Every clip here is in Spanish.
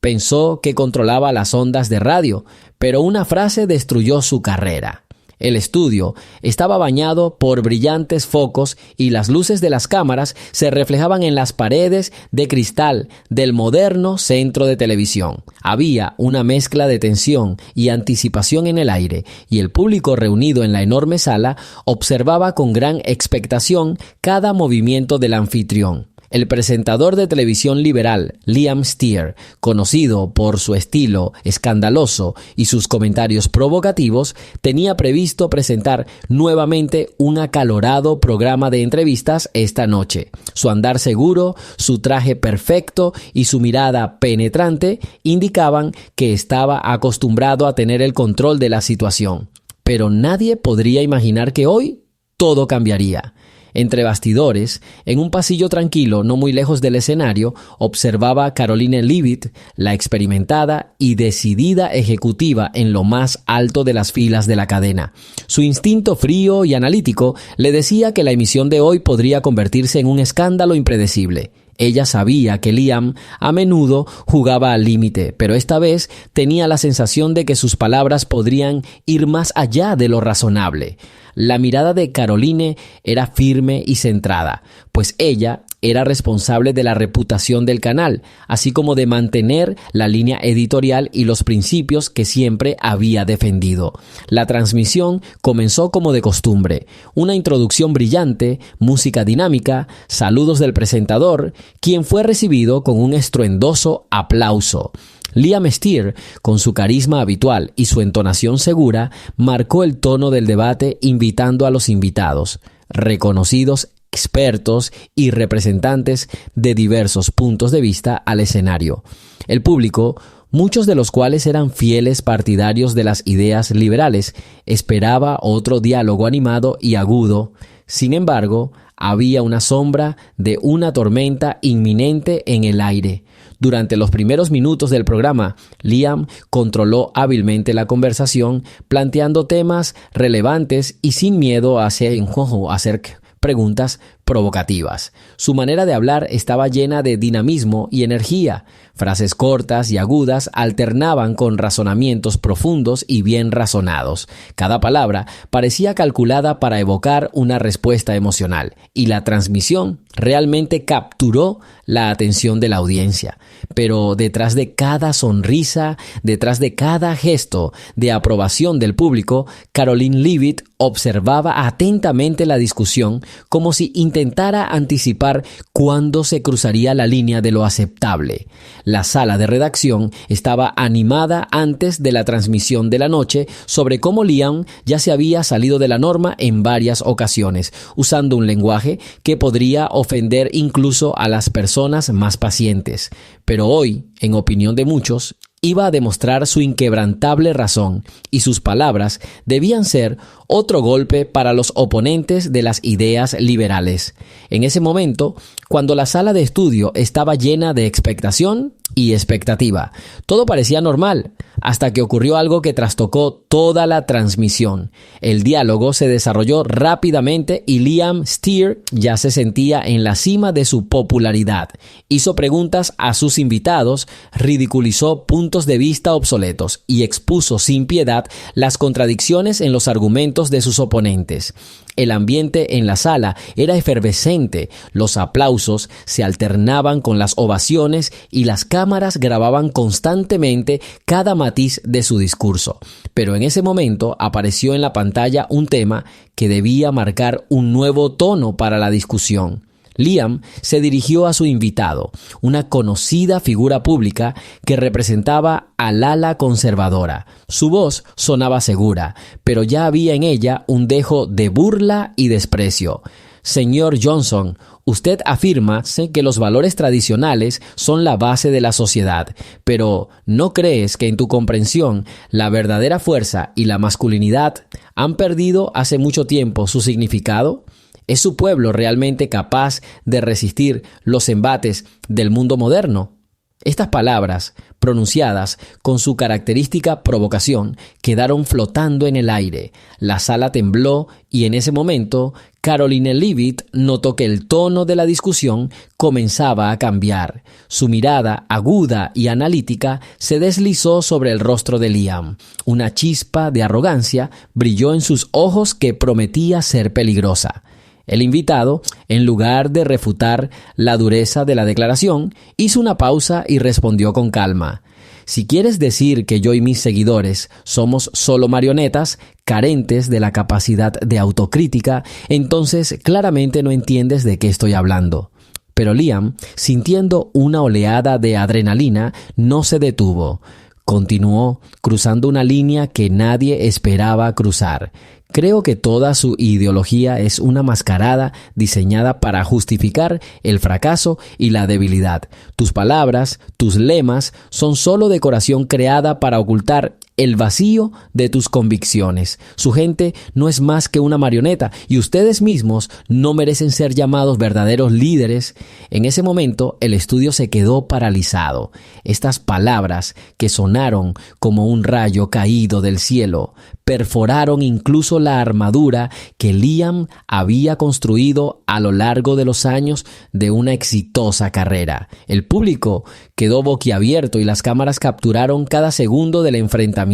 Pensó que controlaba las ondas de radio, pero una frase destruyó su carrera. El estudio estaba bañado por brillantes focos y las luces de las cámaras se reflejaban en las paredes de cristal del moderno centro de televisión. Había una mezcla de tensión y anticipación en el aire, y el público reunido en la enorme sala observaba con gran expectación cada movimiento del anfitrión. El presentador de televisión liberal, Liam Steer, conocido por su estilo escandaloso y sus comentarios provocativos, tenía previsto presentar nuevamente un acalorado programa de entrevistas esta noche. Su andar seguro, su traje perfecto y su mirada penetrante indicaban que estaba acostumbrado a tener el control de la situación. Pero nadie podría imaginar que hoy todo cambiaría. Entre bastidores, en un pasillo tranquilo no muy lejos del escenario, observaba Caroline Leavitt, la experimentada y decidida ejecutiva en lo más alto de las filas de la cadena. Su instinto frío y analítico le decía que la emisión de hoy podría convertirse en un escándalo impredecible. Ella sabía que Liam a menudo jugaba al límite, pero esta vez tenía la sensación de que sus palabras podrían ir más allá de lo razonable. La mirada de Caroline era firme y centrada, pues ella era responsable de la reputación del canal, así como de mantener la línea editorial y los principios que siempre había defendido. La transmisión comenzó como de costumbre, una introducción brillante, música dinámica, saludos del presentador, quien fue recibido con un estruendoso aplauso. Liam Steer, con su carisma habitual y su entonación segura, marcó el tono del debate invitando a los invitados, reconocidos expertos y representantes de diversos puntos de vista al escenario. El público, muchos de los cuales eran fieles partidarios de las ideas liberales, esperaba otro diálogo animado y agudo. Sin embargo, había una sombra de una tormenta inminente en el aire. Durante los primeros minutos del programa, Liam controló hábilmente la conversación, planteando temas relevantes y sin miedo a hacer preguntas provocativas. Su manera de hablar estaba llena de dinamismo y energía. Frases cortas y agudas alternaban con razonamientos profundos y bien razonados. Cada palabra parecía calculada para evocar una respuesta emocional, y la transmisión realmente capturó la atención de la audiencia. Pero detrás de cada sonrisa, detrás de cada gesto de aprobación del público, Caroline Leavitt observaba atentamente la discusión como si intentara anticipar cuándo se cruzaría la línea de lo aceptable. La sala de redacción estaba animada antes de la transmisión de la noche sobre cómo Liam ya se había salido de la norma en varias ocasiones, usando un lenguaje que podría ofender incluso a las personas más pacientes. Pero hoy, en opinión de muchos, iba a demostrar su inquebrantable razón, y sus palabras debían ser otro golpe para los oponentes de las ideas liberales. En ese momento, cuando la sala de estudio estaba llena de expectación y expectativa, todo parecía normal, hasta que ocurrió algo que trastocó toda la transmisión. El diálogo se desarrolló rápidamente y Liam Steer ya se sentía en la cima de su popularidad. Hizo preguntas a sus invitados, ridiculizó puntos de vista obsoletos y expuso sin piedad las contradicciones en los argumentos de sus oponentes. El ambiente en la sala era efervescente, los aplausos se alternaban con las ovaciones y las cámaras grababan constantemente cada matiz de su discurso. Pero en ese momento apareció en la pantalla un tema que debía marcar un nuevo tono para la discusión. Liam se dirigió a su invitado, una conocida figura pública que representaba al ala conservadora. Su voz sonaba segura, pero ya había en ella un dejo de burla y desprecio. Señor Johnson, usted afirma que los valores tradicionales son la base de la sociedad, pero ¿no crees que en tu comprensión la verdadera fuerza y la masculinidad han perdido hace mucho tiempo su significado? ¿Es su pueblo realmente capaz de resistir los embates del mundo moderno? Estas palabras pronunciadas con su característica provocación, quedaron flotando en el aire. La sala tembló y en ese momento Caroline Leavitt notó que el tono de la discusión comenzaba a cambiar. Su mirada aguda y analítica se deslizó sobre el rostro de Liam. Una chispa de arrogancia brilló en sus ojos que prometía ser peligrosa. El invitado, en lugar de refutar la dureza de la declaración, hizo una pausa y respondió con calma: si quieres decir que yo y mis seguidores somos solo marionetas, carentes de la capacidad de autocrítica, entonces claramente no entiendes de qué estoy hablando. Pero Liam, sintiendo una oleada de adrenalina, no se detuvo. Continuó cruzando una línea que nadie esperaba cruzar. Creo que toda su ideología es una mascarada diseñada para justificar el fracaso y la debilidad. Tus palabras, tus lemas, son solo decoración creada para ocultar el vacío de tus convicciones. Su gente no es más que una marioneta y ustedes mismos no merecen ser llamados verdaderos líderes. En ese momento, el estudio se quedó paralizado. Estas palabras, que sonaron como un rayo caído del cielo, perforaron incluso la armadura que Liam había construido a lo largo de los años de una exitosa carrera. El público quedó boquiabierto y las cámaras capturaron cada segundo del enfrentamiento.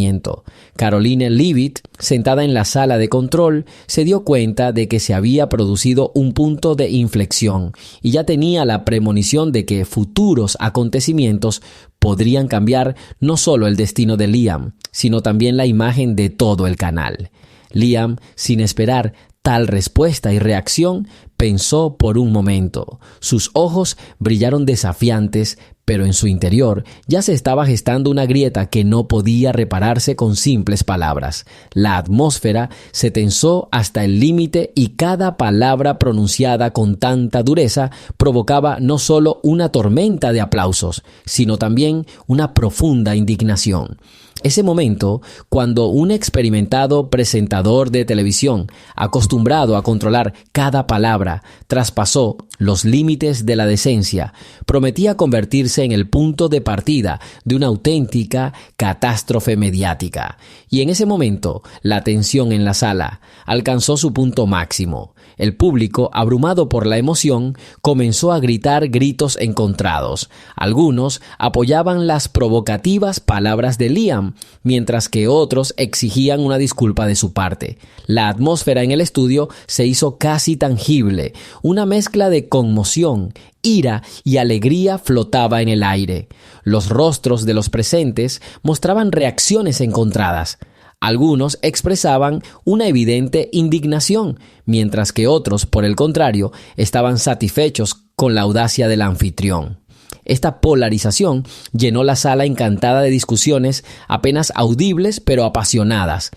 Caroline Leavitt, sentada en la sala de control, se dio cuenta de que se había producido un punto de inflexión y ya tenía la premonición de que futuros acontecimientos podrían cambiar no solo el destino de Liam, sino también la imagen de todo el canal. Liam, sin esperar tal respuesta y reacción, pensó por un momento. Sus ojos brillaron desafiantes, pero en su interior ya se estaba gestando una grieta que no podía repararse con simples palabras. La atmósfera se tensó hasta el límite y cada palabra pronunciada con tanta dureza provocaba no solo una tormenta de aplausos, sino también una profunda indignación. Ese momento, cuando un experimentado presentador de televisión, acostumbrado a controlar cada palabra, traspasó los límites de la decencia, prometía convertirse en el punto de partida de una auténtica catástrofe mediática. Y en ese momento, la tensión en la sala alcanzó su punto máximo. El público, abrumado por la emoción, comenzó a gritar gritos encontrados. Algunos apoyaban las provocativas palabras de Liam, mientras que otros exigían una disculpa de su parte. La atmósfera en el estudio se hizo casi tangible. Una mezcla de conmoción, ira y alegría flotaba en el aire. Los rostros de los presentes mostraban reacciones encontradas. Algunos expresaban una evidente indignación, mientras que otros, por el contrario, estaban satisfechos con la audacia del anfitrión. Esta polarización llenó la sala encantada de discusiones apenas audibles pero apasionadas.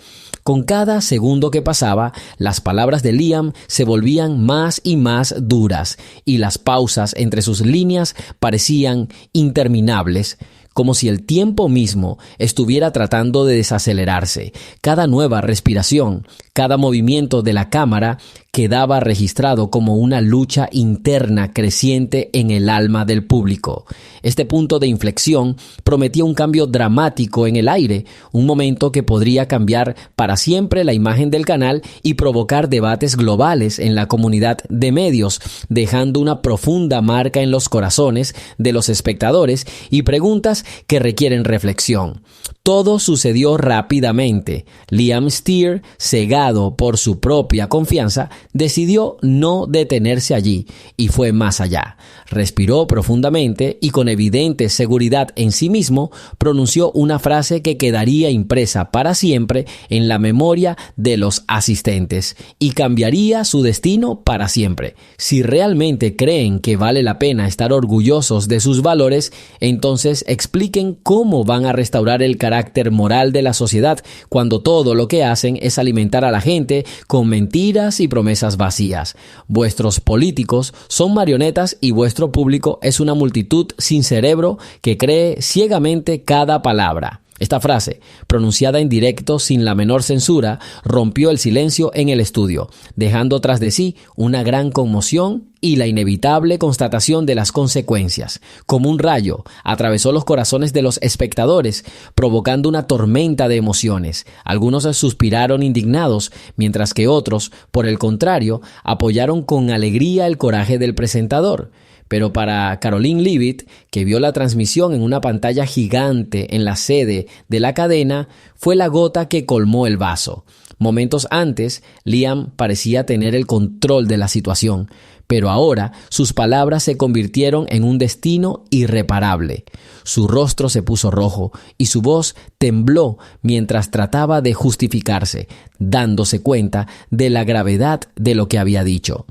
Con cada segundo que pasaba, las palabras de Liam se volvían más y más duras y las pausas entre sus líneas parecían interminables, como si el tiempo mismo estuviera tratando de desacelerarse. Cada nueva respiración, cada movimiento de la cámara quedaba registrado como una lucha interna creciente en el alma del público. Este punto de inflexión prometía un cambio dramático en el aire, un momento que podría cambiar para siempre la imagen del canal y provocar debates globales en la comunidad de medios, dejando una profunda marca en los corazones de los espectadores y preguntas que requieren reflexión. Todo sucedió rápidamente. Liam Steer, cegado por su propia confianza, decidió no detenerse allí y fue más allá. Respiró profundamente y con evidente seguridad en sí mismo pronunció una frase que quedaría impresa para siempre en la memoria de los asistentes y cambiaría su destino para siempre. Si realmente creen que vale la pena estar orgullosos de sus valores, entonces expliquen cómo van a restaurar el carácter moral de la sociedad cuando todo lo que hacen es alimentar a la gente con mentiras y promesas vacías. Vuestros políticos son marionetas y vuestro público es una multitud sin cerebro que cree ciegamente cada palabra. Esta frase, pronunciada en directo sin la menor censura, rompió el silencio en el estudio, dejando tras de sí una gran conmoción y la inevitable constatación de las consecuencias. Como un rayo, atravesó los corazones de los espectadores, provocando una tormenta de emociones. Algunos suspiraron indignados, mientras que otros, por el contrario, apoyaron con alegría el coraje del presentador. Pero para Caroline Leavitt, que vio la transmisión en una pantalla gigante en la sede de la cadena, fue la gota que colmó el vaso. Momentos antes, Liam parecía tener el control de la situación, pero ahora sus palabras se convirtieron en un destino irreparable. Su rostro se puso rojo y su voz tembló mientras trataba de justificarse, dándose cuenta de la gravedad de lo que había dicho.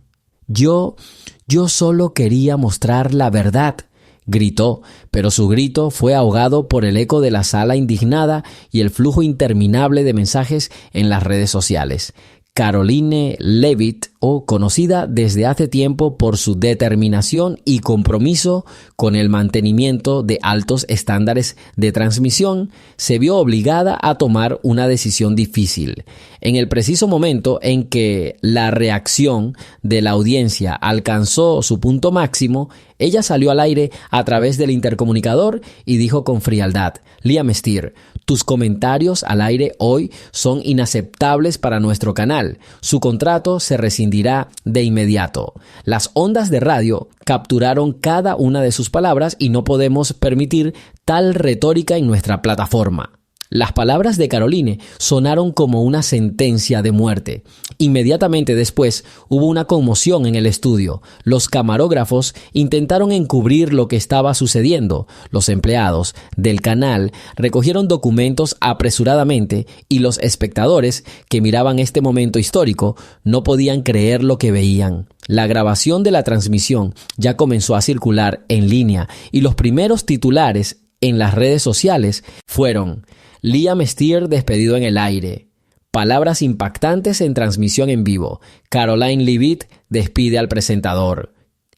Yo solo quería mostrar la verdad, gritó, pero su grito fue ahogado por el eco de la sala indignada y el flujo interminable de mensajes en las redes sociales. Caroline Leavitt, conocida desde hace tiempo por su determinación y compromiso con el mantenimiento de altos estándares de transmisión, se vio obligada a tomar una decisión difícil. En el preciso momento en que la reacción de la audiencia alcanzó su punto máximo, ella salió al aire a través del intercomunicador y dijo con frialdad: Liam Steer, tus comentarios al aire hoy son inaceptables para nuestro canal. Su contrato se rescindirá de inmediato. Las ondas de radio capturaron cada una de sus palabras y no podemos permitir tal retórica en nuestra plataforma. Las palabras de Caroline sonaron como una sentencia de muerte. Inmediatamente después hubo una conmoción en el estudio. Los camarógrafos intentaron encubrir lo que estaba sucediendo. Los empleados del canal recogieron documentos apresuradamente y los espectadores que miraban este momento histórico no podían creer lo que veían. La grabación de la transmisión ya comenzó a circular en línea y los primeros titulares en las redes sociales fueron: Liam Steer despedido en el aire. Palabras impactantes en transmisión en vivo. Caroline Leavitt despide al presentador.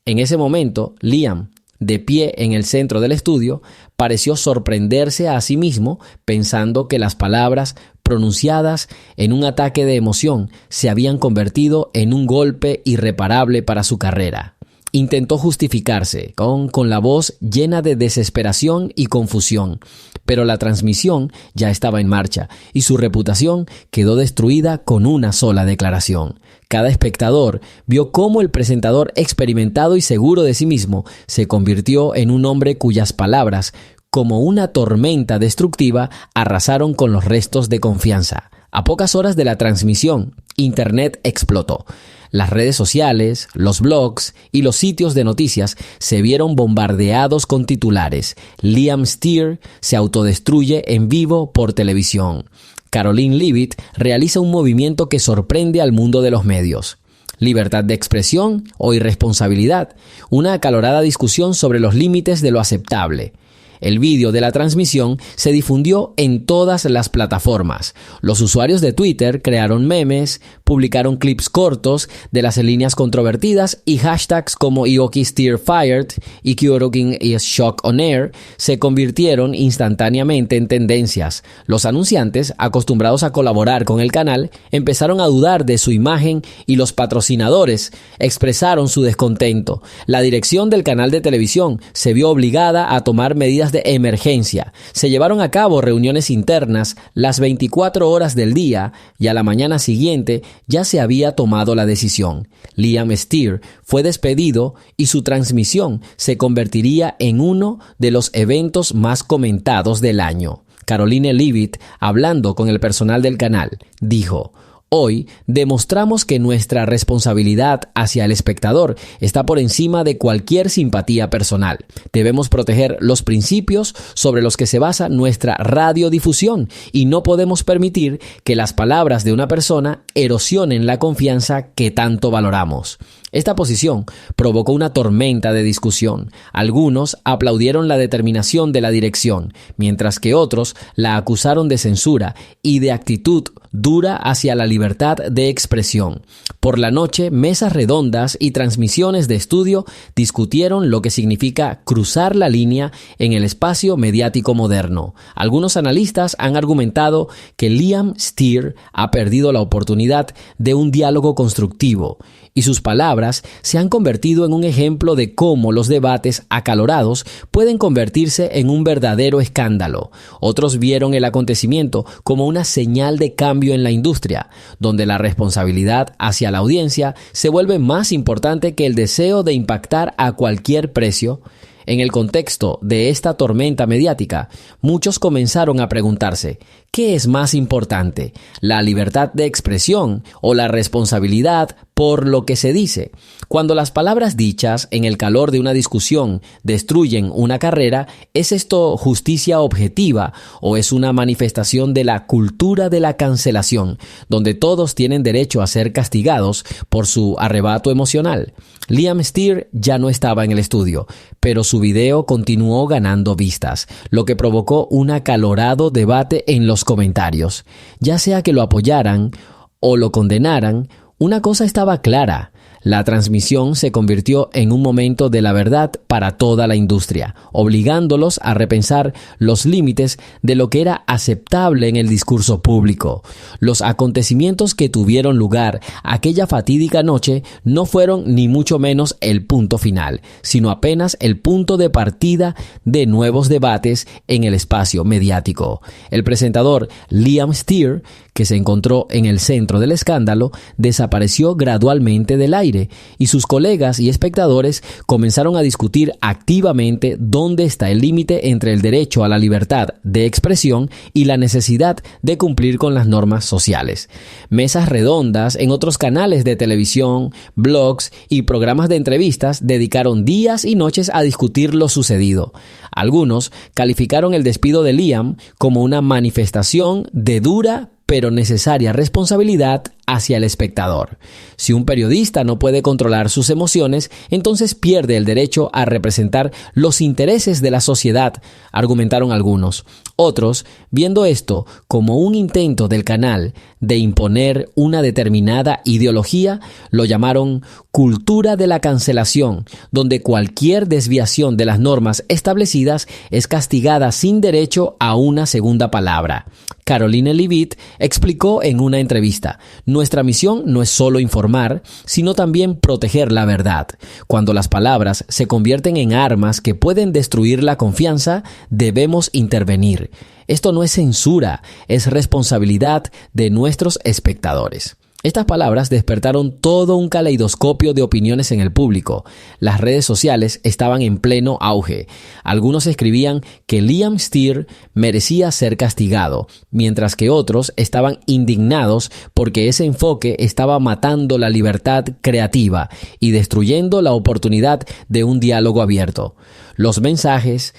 En ese momento, Liam, de pie en el centro del estudio, pareció sorprenderse a sí mismo pensando que las palabras pronunciadas en un ataque de emoción se habían convertido en un golpe irreparable para su carrera. Intentó justificarse con la voz llena de desesperación y confusión, pero la transmisión ya estaba en marcha y su reputación quedó destruida con una sola declaración. Cada espectador vio cómo el presentador experimentado y seguro de sí mismo se convirtió en un hombre cuyas palabras, como una tormenta destructiva, arrasaron con los restos de confianza. A pocas horas de la transmisión, Internet explotó. Las redes sociales, los blogs y los sitios de noticias se vieron bombardeados con titulares: Liam Steer se autodestruye en vivo por televisión. Caroline Leavitt realiza un movimiento que sorprende al mundo de los medios. Libertad de expresión o irresponsabilidad, una acalorada discusión sobre los límites de lo aceptable. El vídeo de la transmisión se difundió en todas las plataformas. Los usuarios de Twitter crearon memes, publicaron clips cortos de las líneas controvertidas y hashtags como Ioki Steer Fired y Kyorukin is Shock on Air se convirtieron instantáneamente en tendencias. Los anunciantes, acostumbrados a colaborar con el canal, empezaron a dudar de su imagen y los patrocinadores expresaron su descontento. La dirección del canal de televisión se vio obligada a tomar medidas de emergencia. Se llevaron a cabo reuniones internas las 24 horas del día y a la mañana siguiente ya se había tomado la decisión. Liam Steer fue despedido y su transmisión se convertiría en uno de los eventos más comentados del año. Caroline Leavitt, hablando con el personal del canal, dijo: Hoy demostramos que nuestra responsabilidad hacia el espectador está por encima de cualquier simpatía personal. Debemos proteger los principios sobre los que se basa nuestra radiodifusión y no podemos permitir que las palabras de una persona erosionen la confianza que tanto valoramos. Esta posición provocó una tormenta de discusión. Algunos aplaudieron la determinación de la dirección, mientras que otros la acusaron de censura y de actitud dura hacia la libertad de expresión. Por la noche, mesas redondas y transmisiones de estudio discutieron lo que significa cruzar la línea en el espacio mediático moderno. Algunos analistas han argumentado que Liam Steer ha perdido la oportunidad de un diálogo constructivo, y sus palabras se han convertido en un ejemplo de cómo los debates acalorados pueden convertirse en un verdadero escándalo. Otros vieron el acontecimiento como una señal de cambio en la industria, donde la responsabilidad hacia la audiencia se vuelve más importante que el deseo de impactar a cualquier precio. En el contexto de esta tormenta mediática, muchos comenzaron a preguntarse, ¿qué es más importante, la libertad de expresión o la responsabilidad por lo que se dice? Cuando las palabras dichas en el calor de una discusión destruyen una carrera, ¿es esto justicia objetiva o es una manifestación de la cultura de la cancelación, donde todos tienen derecho a ser castigados por su arrebato emocional? Liam Steer ya no estaba en el estudio, pero su video continuó ganando vistas, lo que provocó un acalorado debate en los comentarios. Ya sea que lo apoyaran o lo condenaran, una cosa estaba clara: la transmisión se convirtió en un momento de la verdad para toda la industria, obligándolos a repensar los límites de lo que era aceptable en el discurso público. Los acontecimientos que tuvieron lugar aquella fatídica noche no fueron ni mucho menos el punto final, sino apenas el punto de partida de nuevos debates en el espacio mediático. El presentador Liam Steer, que se encontró en el centro del escándalo, desapareció gradualmente del aire, y sus colegas y espectadores comenzaron a discutir activamente dónde está el límite entre el derecho a la libertad de expresión y la necesidad de cumplir con las normas sociales. Mesas redondas en otros canales de televisión, blogs y programas de entrevistas dedicaron días y noches a discutir lo sucedido. Algunos calificaron el despido de Liam como una manifestación de dura pero necesaria responsabilidad hacia el espectador. Si un periodista no puede controlar sus emociones, entonces pierde el derecho a representar los intereses de la sociedad, argumentaron algunos. Otros, viendo esto como un intento del canal de imponer una determinada ideología, lo llamaron cultura de la cancelación, donde cualquier desviación de las normas establecidas es castigada sin derecho a una segunda palabra. Caroline Leavitt explicó en una entrevista: nuestra misión no es solo informar, sino también proteger la verdad. Cuando las palabras se convierten en armas que pueden destruir la confianza, debemos intervenir. Esto no es censura, es responsabilidad de nuestros espectadores. Estas palabras despertaron todo un caleidoscopio de opiniones en el público. Las redes sociales estaban en pleno auge. Algunos escribían que Liam Steer merecía ser castigado, mientras que otros estaban indignados porque ese enfoque estaba matando la libertad creativa y destruyendo la oportunidad de un diálogo abierto. Los mensajes,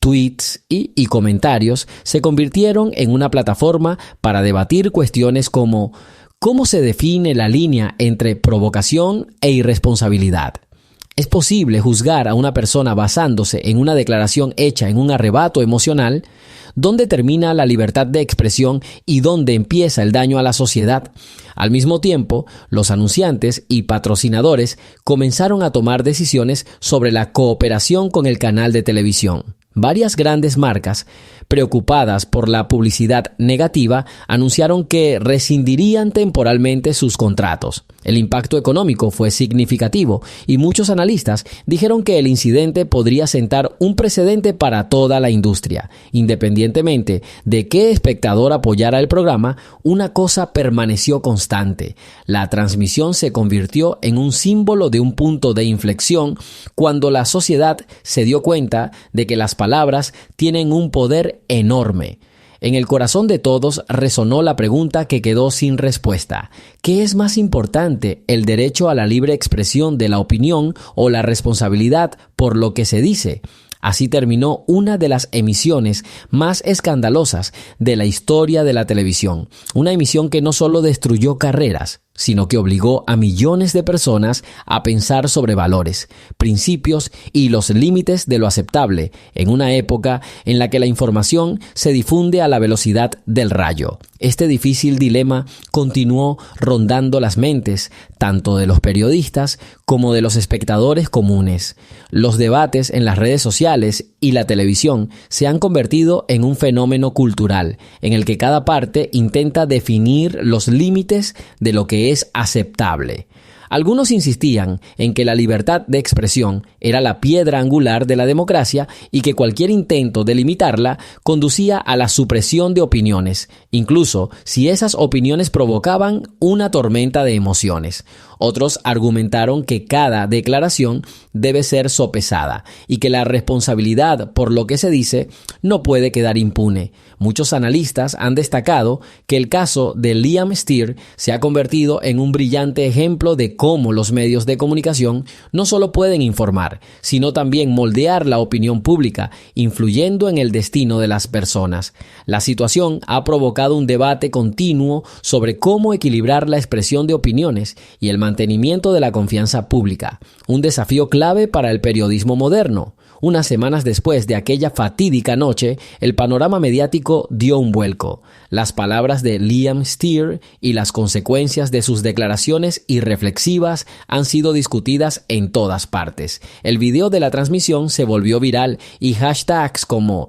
tweets y comentarios se convirtieron en una plataforma para debatir cuestiones como: ¿cómo se define la línea entre provocación e irresponsabilidad? ¿Es posible juzgar a una persona basándose en una declaración hecha en un arrebato emocional? ¿Dónde termina la libertad de expresión y dónde empieza el daño a la sociedad? Al mismo tiempo, los anunciantes y patrocinadores comenzaron a tomar decisiones sobre la cooperación con el canal de televisión. Varias grandes marcas, preocupadas por la publicidad negativa, anunciaron que rescindirían temporalmente sus contratos. El impacto económico fue significativo y muchos analistas dijeron que el incidente podría sentar un precedente para toda la industria. Independientemente de qué espectador apoyara el programa, una cosa permaneció constante: la transmisión se convirtió en un símbolo de un punto de inflexión cuando la sociedad se dio cuenta de que las palabras tienen un poder enorme. En el corazón de todos resonó la pregunta que quedó sin respuesta: ¿qué es más importante, el derecho a la libre expresión de la opinión o la responsabilidad por lo que se dice? Así terminó una de las emisiones más escandalosas de la historia de la televisión. Una emisión que no solo destruyó carreras, sino que obligó a millones de personas a pensar sobre valores, principios y los límites de lo aceptable en una época en la que la información se difunde a la velocidad del rayo. Este difícil dilema continuó rondando las mentes tanto de los periodistas como de los espectadores comunes. Los debates en las redes sociales y la televisión se han convertido en un fenómeno cultural en el que cada parte intenta definir los límites de lo que es aceptable. Algunos insistían en que la libertad de expresión era la piedra angular de la democracia y que cualquier intento de limitarla conducía a la supresión de opiniones, incluso si esas opiniones provocaban una tormenta de emociones. Otros argumentaron que cada declaración debe ser sopesada y que la responsabilidad por lo que se dice no puede quedar impune. Muchos analistas han destacado que el caso de Liam Steer se ha convertido en un brillante ejemplo de cómo los medios de comunicación no solo pueden informar, sino también moldear la opinión pública, influyendo en el destino de las personas. La situación ha provocado un debate continuo sobre cómo equilibrar la expresión de opiniones y el mantenimiento de la confianza pública, un desafío clave para el periodismo moderno. Unas semanas después de aquella fatídica noche, el panorama mediático dio un vuelco. Las palabras de Liam Steer y las consecuencias de sus declaraciones irreflexivas han sido discutidas en todas partes. El video de la transmisión se volvió viral y hashtags como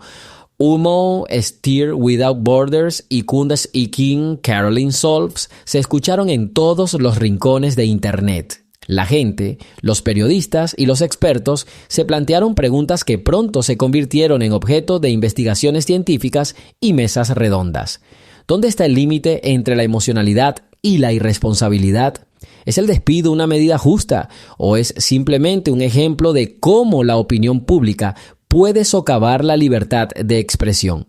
Humo, Steer Without Borders y Kundas y King, Caroline Solves se escucharon en todos los rincones de Internet. La gente, los periodistas y los expertos se plantearon preguntas que pronto se convirtieron en objeto de investigaciones científicas y mesas redondas. ¿Dónde está el límite entre la emocionalidad y la irresponsabilidad? ¿Es el despido una medida justa o es simplemente un ejemplo de cómo la opinión pública puede socavar la libertad de expresión?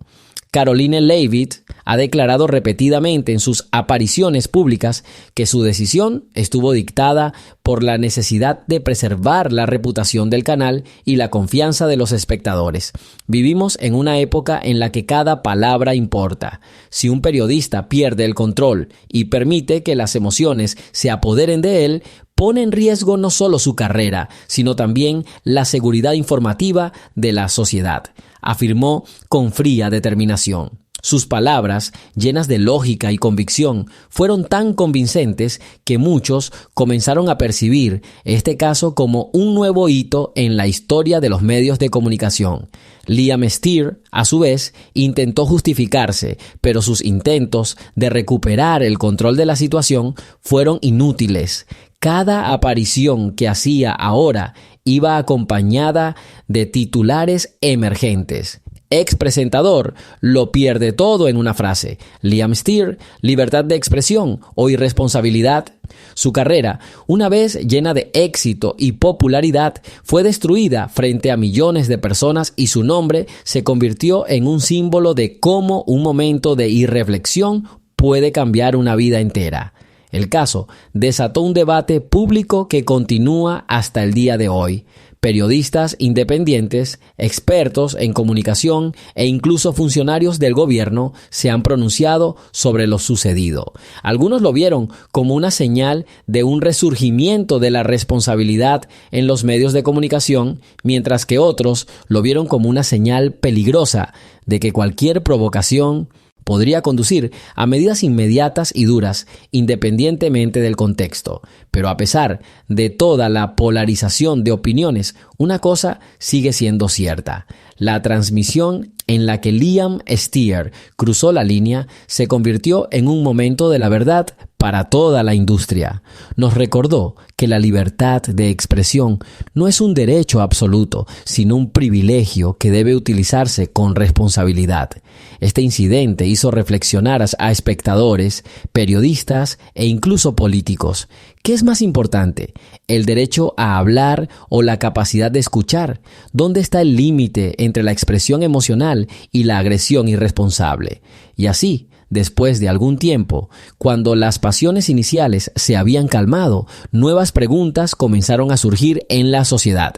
Caroline Leavitt ha declarado repetidamente en sus apariciones públicas que su decisión estuvo dictada por la necesidad de preservar la reputación del canal y la confianza de los espectadores. Vivimos en una época en la que cada palabra importa. Si un periodista pierde el control y permite que las emociones se apoderen de él, pone en riesgo no solo su carrera, sino también la seguridad informativa de la sociedad, afirmó con fría determinación. Sus palabras, llenas de lógica y convicción, fueron tan convincentes que muchos comenzaron a percibir este caso como un nuevo hito en la historia de los medios de comunicación. Liam Steer, a su vez, intentó justificarse, pero sus intentos de recuperar el control de la situación fueron inútiles. Cada aparición que hacía ahora iba acompañada de titulares emergentes. Expresentador lo pierde todo en una frase. Liam Steer, libertad de expresión o irresponsabilidad. Su carrera, una vez llena de éxito y popularidad, fue destruida frente a millones de personas y su nombre se convirtió en un símbolo de cómo un momento de irreflexión puede cambiar una vida entera. El caso desató un debate público que continúa hasta el día de hoy. Periodistas independientes, expertos en comunicación e incluso funcionarios del gobierno se han pronunciado sobre lo sucedido. Algunos lo vieron como una señal de un resurgimiento de la responsabilidad en los medios de comunicación, mientras que otros lo vieron como una señal peligrosa de que cualquier provocación podría conducir a medidas inmediatas y duras, independientemente del contexto. Pero a pesar de toda la polarización de opiniones, una cosa sigue siendo cierta. La transmisión en la que Liam Steer cruzó la línea se convirtió en un momento de la verdad para toda la industria. Nos recordó que la libertad de expresión no es un derecho absoluto, sino un privilegio que debe utilizarse con responsabilidad. Este incidente hizo reflexionar a espectadores, periodistas e incluso políticos. ¿Qué es más importante? ¿El derecho a hablar o la capacidad de escuchar? ¿Dónde está el límite entre la expresión emocional y la agresión irresponsable? Y así, después de algún tiempo, cuando las pasiones iniciales se habían calmado, nuevas preguntas comenzaron a surgir en la sociedad.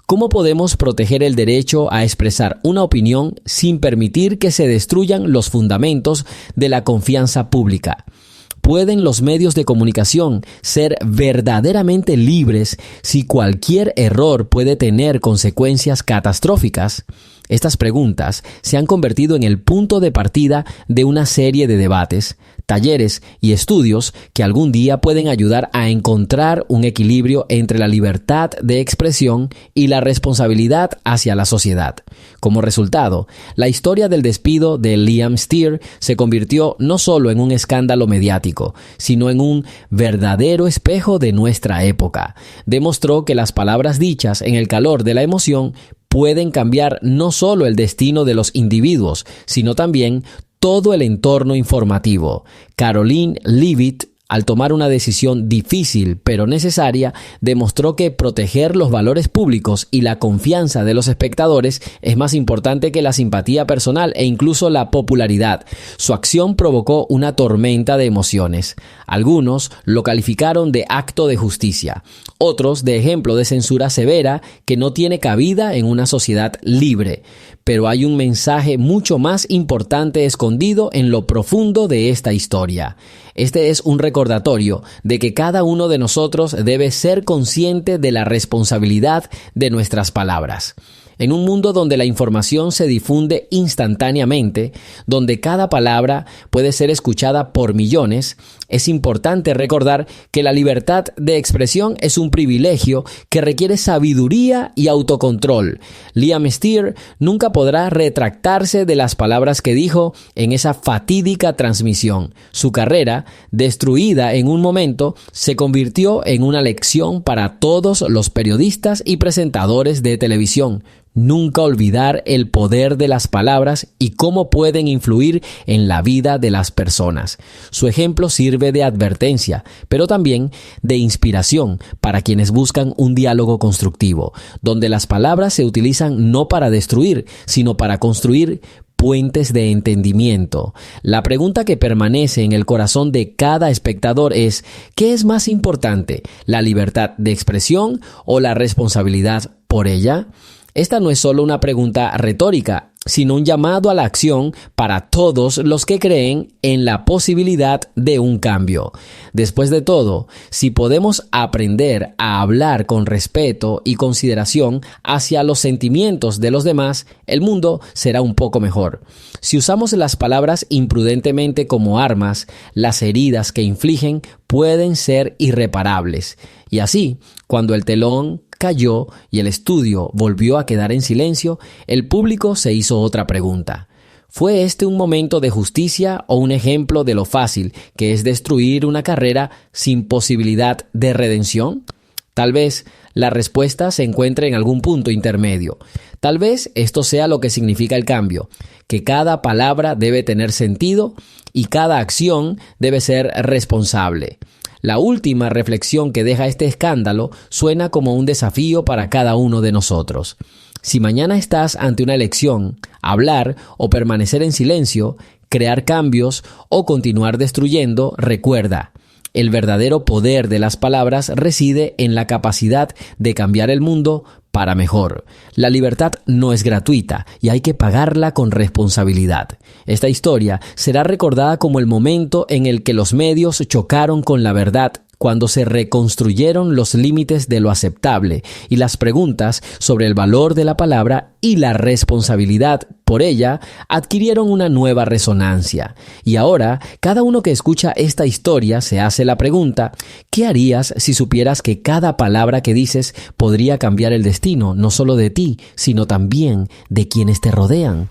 ¿Cómo podemos proteger el derecho a expresar una opinión sin permitir que se destruyan los fundamentos de la confianza pública? ¿pueden los medios de comunicación ser verdaderamente libres si cualquier error puede tener consecuencias catastróficas? Estas preguntas se han convertido en el punto de partida de una serie de debates, talleres y estudios que algún día pueden ayudar a encontrar un equilibrio entre la libertad de expresión y la responsabilidad hacia la sociedad. Como resultado, la historia del despido de Liam Steer se convirtió no solo en un escándalo mediático, sino en un verdadero espejo de nuestra época. Demostró que las palabras dichas en el calor de la emoción pueden cambiar no solo el destino de los individuos, sino también todo el entorno informativo. Caroline Leavitt, al tomar una decisión difícil pero necesaria, demostró que proteger los valores públicos y la confianza de los espectadores es más importante que la simpatía personal e incluso la popularidad. Su acción provocó una tormenta de emociones. Algunos lo calificaron de acto de justicia, otros de ejemplo de censura severa que no tiene cabida en una sociedad libre. Pero hay un mensaje mucho más importante escondido en lo profundo de esta historia. Este es un recordatorio de que cada uno de nosotros debe ser consciente de la responsabilidad de nuestras palabras. En un mundo donde la información se difunde instantáneamente, donde cada palabra puede ser escuchada por millones, es importante recordar que la libertad de expresión es un privilegio que requiere sabiduría y autocontrol. Liam Steer nunca podrá retractarse de las palabras que dijo en esa fatídica transmisión. Su carrera, destruida en un momento, se convirtió en una lección para todos los periodistas y presentadores de televisión. Nunca olvidar el poder de las palabras y cómo pueden influir en la vida de las personas. Su ejemplo sirve de advertencia, pero también de inspiración para quienes buscan un diálogo constructivo, donde las palabras se utilizan no para destruir, sino para construir puentes de entendimiento. La pregunta que permanece en el corazón de cada espectador es: ¿qué es más importante, la libertad de expresión o la responsabilidad por ella? Esta no es solo una pregunta retórica, sino un llamado a la acción para todos los que creen en la posibilidad de un cambio. Después de todo, si podemos aprender a hablar con respeto y consideración hacia los sentimientos de los demás, el mundo será un poco mejor. Si usamos las palabras imprudentemente como armas, las heridas que infligen pueden ser irreparables. Y así, cuando el telón cayó y el estudio volvió a quedar en silencio, el público se hizo otra pregunta. ¿Fue este un momento de justicia o un ejemplo de lo fácil que es destruir una carrera sin posibilidad de redención? Tal vez la respuesta se encuentre en algún punto intermedio. Tal vez esto sea lo que significa el cambio, que cada palabra debe tener sentido y cada acción debe ser responsable. La última reflexión que deja este escándalo suena como un desafío para cada uno de nosotros. Si mañana estás ante una elección, hablar o permanecer en silencio, crear cambios o continuar destruyendo, recuerda: el verdadero poder de las palabras reside en la capacidad de cambiar el mundo para mejor. La libertad no es gratuita y hay que pagarla con responsabilidad. Esta historia será recordada como el momento en el que los medios chocaron con la verdad, cuando se reconstruyeron los límites de lo aceptable y las preguntas sobre el valor de la palabra y la responsabilidad por ella adquirieron una nueva resonancia. Y ahora, cada uno que escucha esta historia se hace la pregunta: ¿qué harías si supieras que cada palabra que dices podría cambiar el destino, no solo de ti, sino también de quienes te rodean?